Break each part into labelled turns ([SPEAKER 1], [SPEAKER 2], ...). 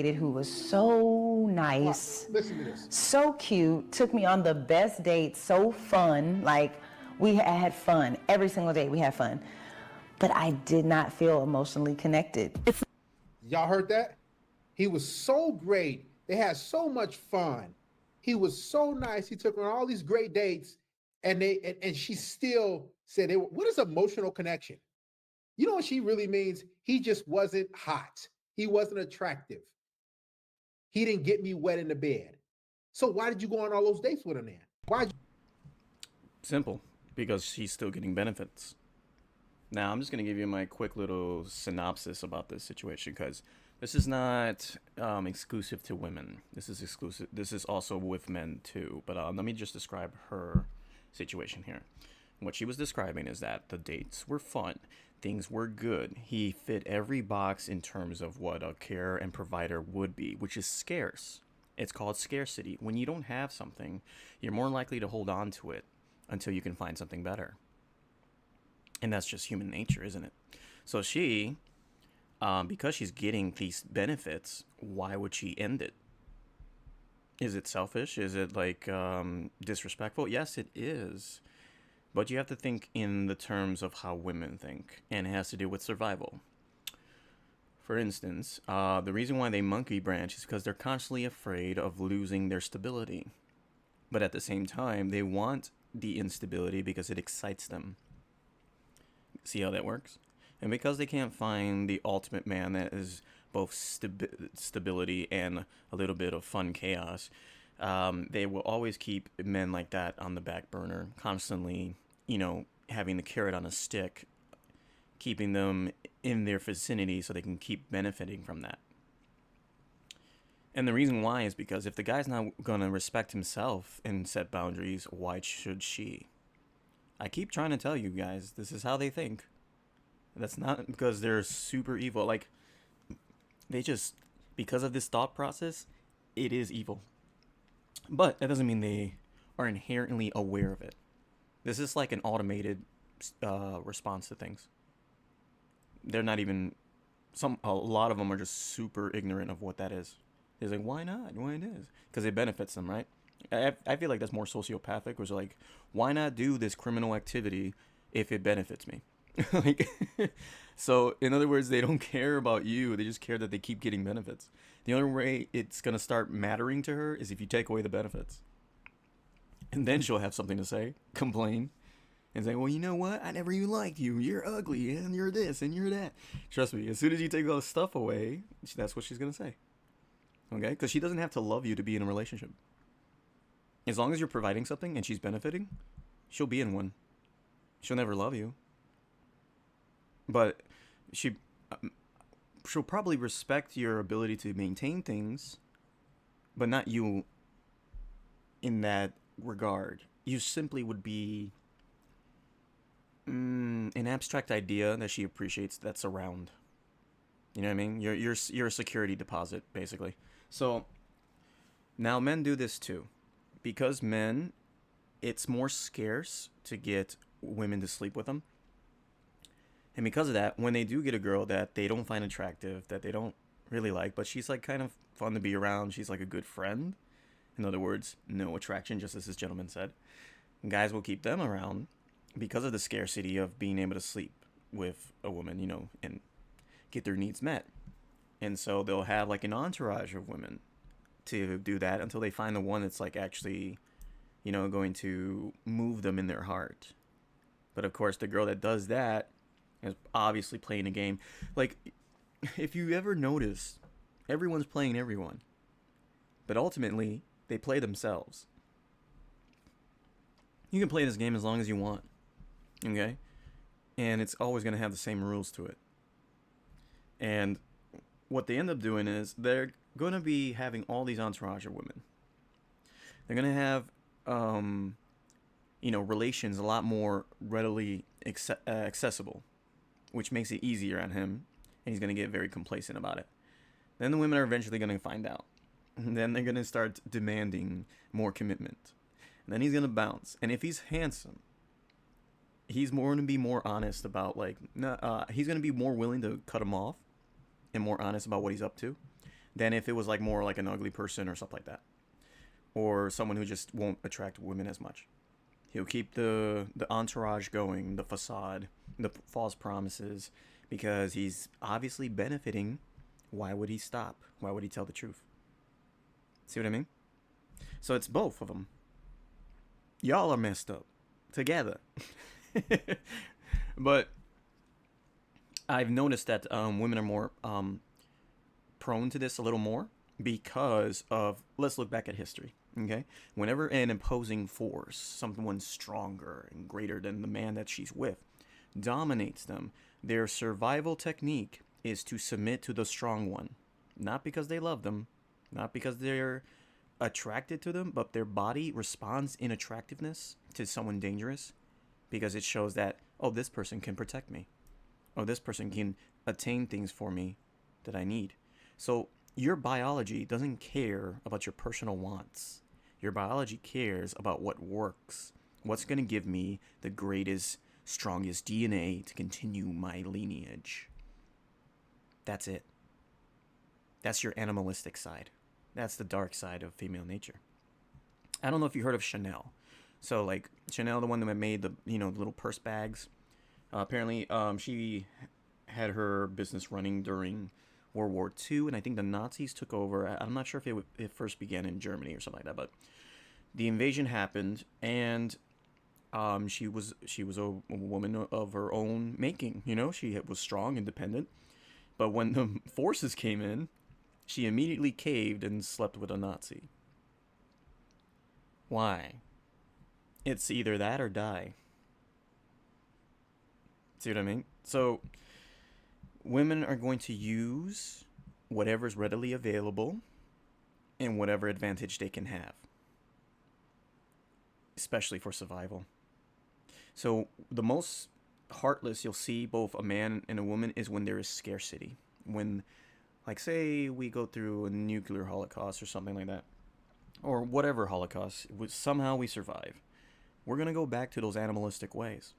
[SPEAKER 1] who was so
[SPEAKER 2] Watch.
[SPEAKER 1] nice,
[SPEAKER 2] Listen to this.
[SPEAKER 1] so cute, took me on the best date, so fun. Like, we had fun every single day. We had fun. But I did not feel emotionally connected.
[SPEAKER 2] Y'all heard that? He was so great. They had so much fun. He was so nice. He took her on all these great dates, and she still said, "What is emotional connection?" You know what she really means? He just wasn't hot. He wasn't attractive. He didn't get me wet in the bed. So why did you go on all those dates with him then? Why?
[SPEAKER 3] Simple, because she's still getting benefits. Now, I'm just going to give you my quick little synopsis about this situation because this is not exclusive to women. This is exclusive. This is also with men too. But let me just describe her situation here. What she was describing is that the dates were fun, things were good. He fit every box in terms of what a care and provider would be, which is scarce. It's called scarcity. When you don't have something, you're more likely to hold on to it until you can find something better. And that's just human nature, isn't it? So she, because she's getting these benefits, why would she end it? Is it selfish? Is it like disrespectful? Yes, it is. But you have to think in the terms of how women think, and it has to do with survival. For instance, the reason why they monkey branch is because they're constantly afraid of losing their stability. But at the same time, they want the instability because it excites them. See how that works? And because they can't find the ultimate man that is both stability and a little bit of fun chaos, they will always keep men like that on the back burner, constantly, having the carrot on a stick, keeping them in their vicinity so they can keep benefiting from that. And the reason why is because if the guy's not going to respect himself and set boundaries, why should she? I keep trying to tell you guys, this is how they think. That's not because they're super evil. Like, they just, because of this thought process, it is evil. But that doesn't mean they are inherently aware of it. This is like an automated response to things. They're not even, a lot of them are just super ignorant of what that is. They're like, why not? Why it is? Because it benefits them, right? I feel like that's more sociopathic, which is like, why not do this criminal activity if it benefits me? Like, so in other words, they don't care about you. They just care that they keep getting benefits. The only way it's gonna start mattering to her is if you take away the benefits, and then she'll have something to say, complain, and say, well, you know what? I never even liked you. You're ugly, and you're this, and you're that. Trust me, as soon as you take all the stuff away, that's what she's gonna say. Okay? Because she doesn't have to love you to be in a relationship. As long as you're providing something and she's benefiting, she'll be in one. She'll never love you. But she, she'll probably respect your ability to maintain things, but not you in that regard. You simply would be an abstract idea that she appreciates that's around. You know what I mean? You're a security deposit, basically. So now men do this too. Because men, it's more scarce to get women to sleep with them. And because of that, when they do get a girl that they don't find attractive, that they don't really like, but she's like kind of fun to be around, she's like a good friend. In other words, no attraction, just as this gentleman said. Guys will keep them around because of the scarcity of being able to sleep with a woman, and get their needs met. And so they'll have like an entourage of women to do that until they find the one that's like actually, going to move them in their heart. But of course, the girl that does that is obviously playing a game. Like, if you ever notice, everyone's playing everyone. But ultimately, they play themselves. You can play this game as long as you want. Okay? And it's always going to have the same rules to it. And what they end up doing is they're going to be having all these entourage of women. They're going to have, relations a lot more readily accessible, which makes it easier on him, and he's going to get very complacent about it. Then the women are eventually going to find out. And then they're going to start demanding more commitment. And then he's going to bounce. And if he's handsome, he's going to be more honest about, he's going to be more willing to cut him off and more honest about what he's up to than if it was like more like an ugly person or something like that, or someone who just won't attract women as much. He'll keep the entourage going, the facade, the false promises, because he's obviously benefiting. Why would he stop? Why would he tell the truth? See what I mean? So it's both of them. Y'all are messed up together. But I've noticed that women are more prone to this a little more because of, let's look back at history. Okay, whenever an imposing force, someone stronger and greater than the man that she's with, dominates them, their survival technique is to submit to the strong one. Not because they love them, not because they're attracted to them, but their body responds in attractiveness to someone dangerous because it shows that, oh, this person can protect me. Oh, this person can attain things for me that I need. So your biology doesn't care about your personal wants. Your biology cares about what works. What's going to give me the greatest, strongest DNA to continue my lineage. That's it. That's your animalistic side. That's the dark side of female nature. I don't know if you heard of Chanel. So like Chanel, the one that made the the little purse bags. Apparently, she had her business running during World War II, and I think the Nazis took over. I'm not sure if it first began in Germany or something like that, but the invasion happened, and she was a woman of her own making. She was strong, independent. But when the forces came in, she immediately caved and slept with a Nazi. Why? It's either that or die. See what I mean? So women are going to use whatever's readily available and whatever advantage they can have, especially for survival. So the most heartless you'll see both a man and a woman is when there is scarcity. When, like, say we go through a nuclear holocaust or something like that, or whatever holocaust, somehow we survive. We're going to go back to those animalistic ways.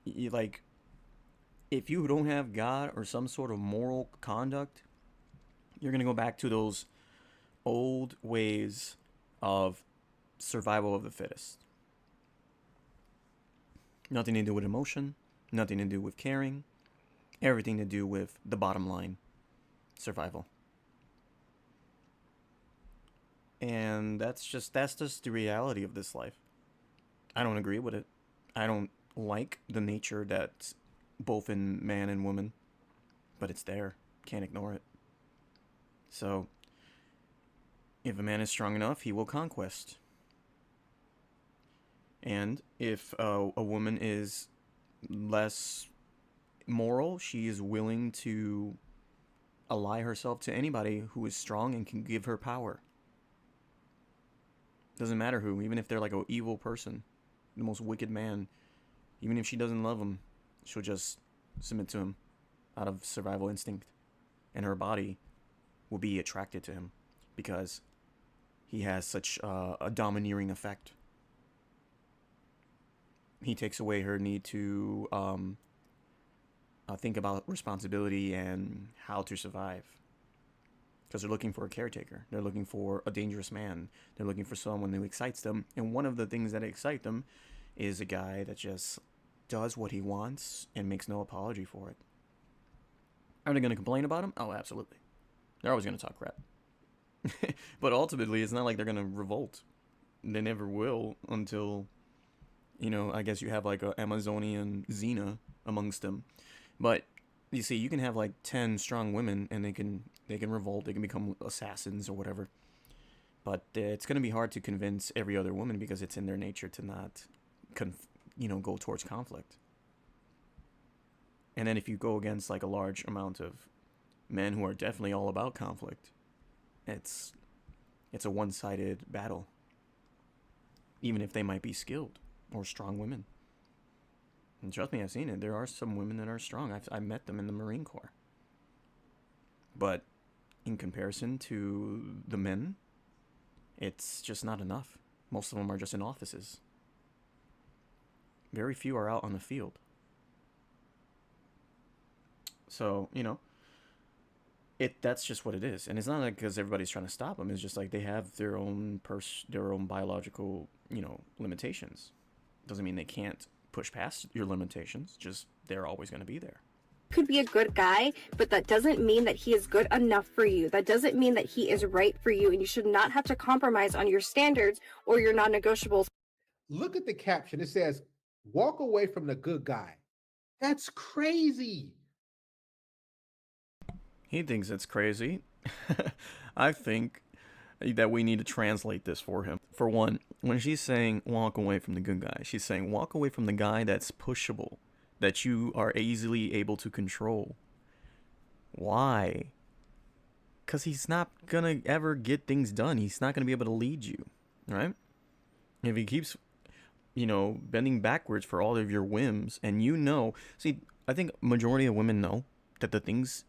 [SPEAKER 3] Like, if you don't have God or some sort of moral conduct, you're going to go back to those old ways of survival of the fittest. Nothing to do with emotion, nothing to do with caring, everything to do with the bottom line, survival. And that's just the reality of this life. I don't agree with it. I don't like the nature that's both in man and woman, but it's there. Can't ignore it. So, if a man is strong enough, he will conquest. And if a woman is less moral, she is willing to ally herself to anybody who is strong and can give her power. Doesn't matter who, even if they're like an evil person, the most wicked man, even if she doesn't love him, she'll just submit to him out of survival instinct. And her body will be attracted to him because he has such a domineering effect. He takes away her need to think about responsibility and how to survive. Because they're looking for a caretaker. They're looking for a dangerous man. They're looking for someone who excites them. And one of the things that excite them is a guy that just does what he wants and makes no apology for it. Are they going to complain about him? Oh, absolutely. They're always going to talk crap. But ultimately, it's not like they're going to revolt. They never will until, I guess you have like a Amazonian Xena amongst them. But you see, you can have like 10 strong women and they can revolt. They can become assassins or whatever. But it's going to be hard to convince every other woman because it's in their nature to not go towards conflict. And then if you go against like a large amount of men who are definitely all about conflict, it's a one-sided battle. Even if they might be skilled or strong women. And trust me, I've seen it. There are some women that are strong. I've met them in the Marine Corps. But in comparison to the men, it's just not enough. Most of them are just in offices. Very few are out on the field. So, that's just what it is, and it's not like because everybody's trying to stop them. It's just like they have their own biological, limitations. Doesn't mean they can't push past your limitations. Just they're always going to be there.
[SPEAKER 4] Could be a good guy, but that doesn't mean that he is good enough for you. That doesn't mean that he is right for you, and you should not have to compromise on your standards or your non-negotiables.
[SPEAKER 2] Look at the caption. It says, "Walk away from the good guy." That's crazy.
[SPEAKER 3] He thinks it's crazy. I think that we need to translate this for him. For one, when she's saying walk away from the good guy, she's saying walk away from the guy that's pushable, that you are easily able to control. Why? Because he's not going to ever get things done. He's not going to be able to lead you, right? If he keeps, bending backwards for all of your whims, and see, I think majority of women know that the things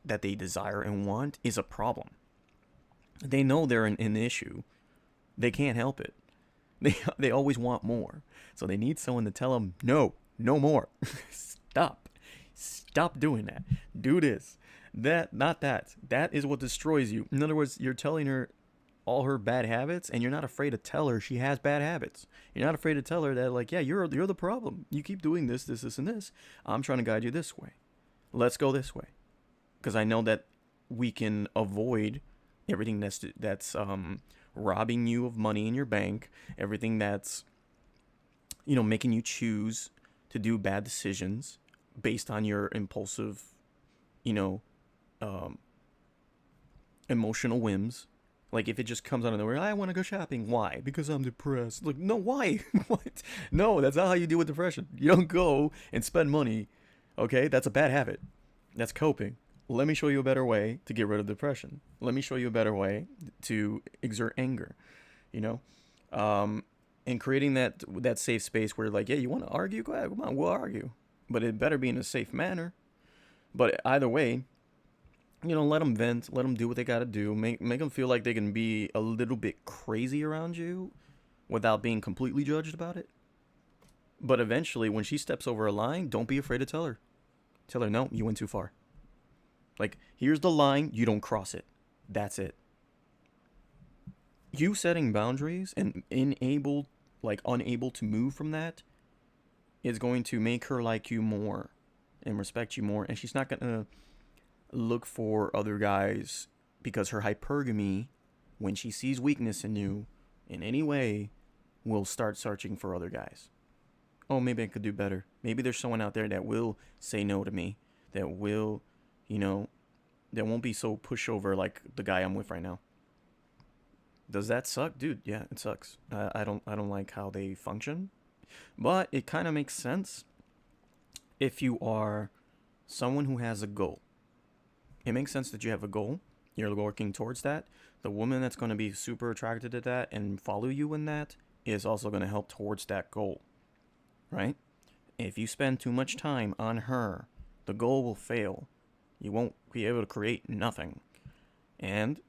[SPEAKER 3] that they desire and want is a problem. They know they're an issue. They can't help it. They always want more. So they need someone to tell them, no more. Stop doing that. Do this. That, not that. That is what destroys you. In other words, you're telling her all her bad habits, and you're not afraid to tell her she has bad habits. You're not afraid to tell her that, like, yeah, you're the problem. You keep doing this, and this. I'm trying to guide you this way. Let's go this way. Because I know that we can avoid everything that's robbing you of money in your bank, everything that's making you choose to do bad decisions based on your impulsive, emotional whims. Like if it just comes out of nowhere, I want to go shopping. Why? Because I'm depressed. Like, no, why? What? No, that's not how you deal with depression. You don't go and spend money. Okay, that's a bad habit. That's coping. Let me show you a better way to get rid of depression. Let me show you a better way to exert anger, and creating that safe space where, like, yeah, you want to argue? Go ahead, come on, we'll argue. But it better be in a safe manner. But either way, let them vent, let them do what they got to do. Make them feel like they can be a little bit crazy around you without being completely judged about it. But eventually, when she steps over a line, don't be afraid to tell her. Tell her, no, you went too far. Like, here's the line, you don't cross it. That's it. You setting boundaries and unable to move from that is going to make her like you more and respect you more. And she's not going to look for other guys, because her hypergamy, when she sees weakness in you in any way, will start searching for other guys. Oh, maybe I could do better. Maybe there's someone out there that will say no to me, that will, that won't be so pushover like the guy I'm with right now. Does that suck? Dude, yeah, it sucks. I don't like how they function. But it kind of makes sense if you are someone who has a goal. It makes sense that you have a goal. You're working towards that. The woman that's going to be super attracted to that and follow you in that is also going to help towards that goal. Right? If you spend too much time on her, the goal will fail. You won't be able to create nothing. And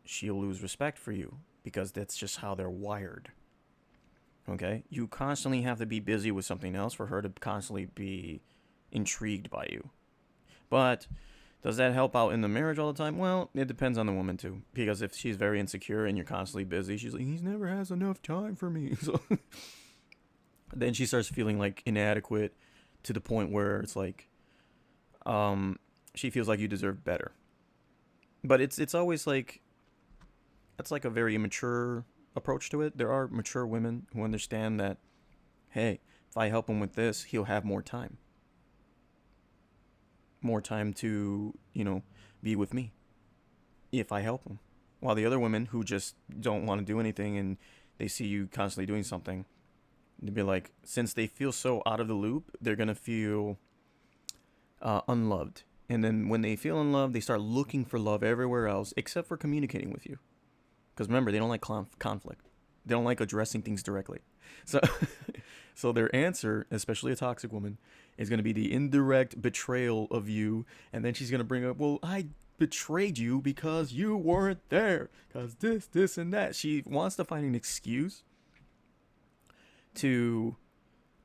[SPEAKER 3] she'll lose respect for you, because that's just how they're wired. Okay? You constantly have to be busy with something else for her to constantly be intrigued by you. But does that help out in the marriage all the time? Well, it depends on the woman too. Because if she's very insecure and you're constantly busy, she's like, he never has enough time for me. So then she starts feeling like inadequate, to the point where it's like, she feels like you deserve better. But it's always like, that's like a very immature approach to it. There are mature women who understand that, hey, if I help him with this, he'll have more time. More time to, be with me if I help him. While the other women who just don't want to do anything and they see you constantly doing something, they'd be like, since they feel so out of the loop, they're going to feel unloved. And then when they feel unloved, they start looking for love everywhere else except for communicating with you. Because remember, they don't like conflict. They don't like addressing things directly. So, so their answer, especially a toxic woman, is going to be the indirect betrayal of you. And then she's going to bring up, well, I betrayed you because you weren't there. Because this, and that. She wants to find an excuse to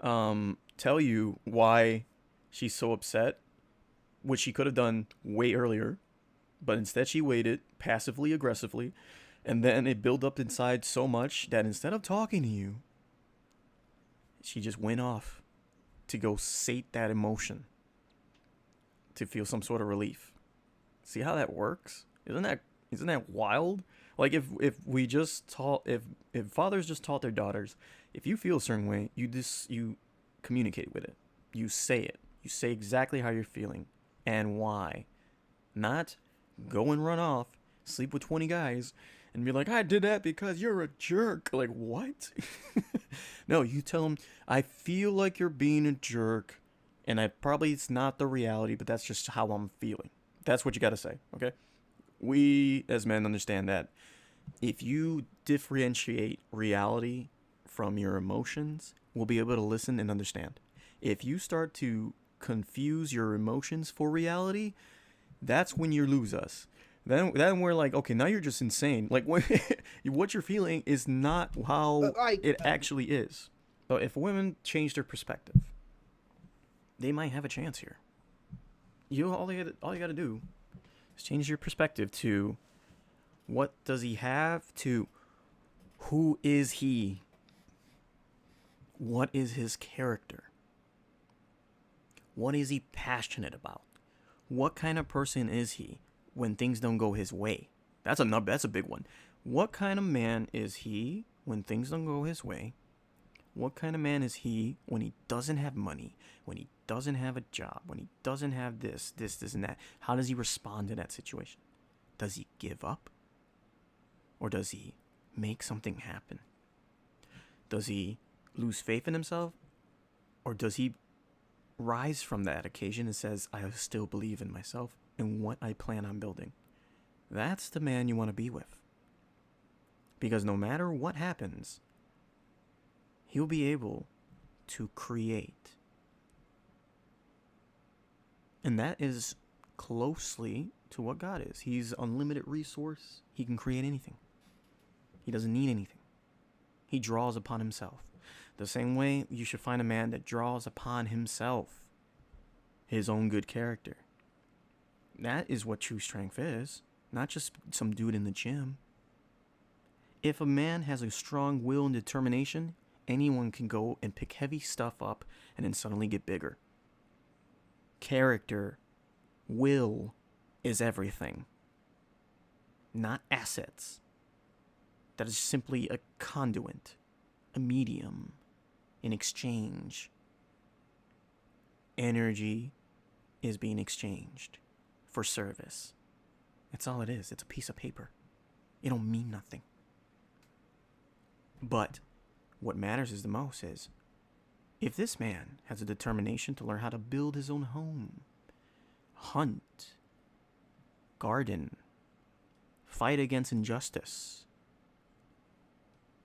[SPEAKER 3] tell you why she's so upset, which she could have done way earlier. But instead, she waited passively aggressively, and then it built up inside so much that instead of talking to you, she just went off to go sate that emotion, to feel some sort of relief. See how that works? Isn't that wild? Like if we just taught if fathers just taught their daughters, if you feel a certain way, you communicate with it. You say it. You say exactly how you're feeling and why. Not go and run off, sleep with 20 guys, and be like, I did that because you're a jerk. Like, what? No, you tell them, I feel like you're being a jerk, and it's not the reality, but that's just how I'm feeling. That's what you got to say, okay? We, as men, understand that if you differentiate reality from your emotions, we'll be able to listen and understand. If you start to confuse your emotions for reality, that's when you lose us. Then we're like, okay, now you're just insane. Like, what you're feeling is not how it actually is. But if women change their perspective, they might have a chance here. All you got to do is change your perspective to what does he have, to who is he? What is his character? What is he passionate about? What kind of person is he when things don't go his way? That's a big one. What kind of man is he when things don't go his way? What kind of man is he when he doesn't have money, when he doesn't have a job, when he doesn't have this, and that? How does he respond to that situation? Does he give up? Or does he make something happen? Does he lose faith in himself? Or does he rise from that occasion and says, I still believe in myself and what I plan on building? That's the man you want to be with. Because no matter what happens, he'll be able to create. And that is closely to what God is. He's unlimited resource. He can create anything. He doesn't need anything. He draws upon himself. The same way you should find a man that draws upon himself, his own good character. That is what true strength is, not just some dude in the gym. If a man has a strong will and determination, anyone can go and pick heavy stuff up and then suddenly get bigger. Character, will is everything, not assets. That is simply a conduit, a medium, in exchange. Energy is being exchanged for service. That's all it is. It's a piece of paper. It don't mean nothing. But what matters is the most is if this man has a determination to learn how to build his own home, hunt, garden, fight against injustice,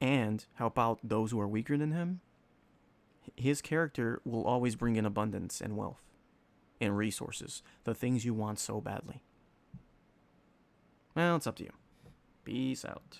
[SPEAKER 3] and help out those who are weaker than him, his character will always bring in abundance and wealth and resources, the things you want so badly. Well, it's up to you. Peace out.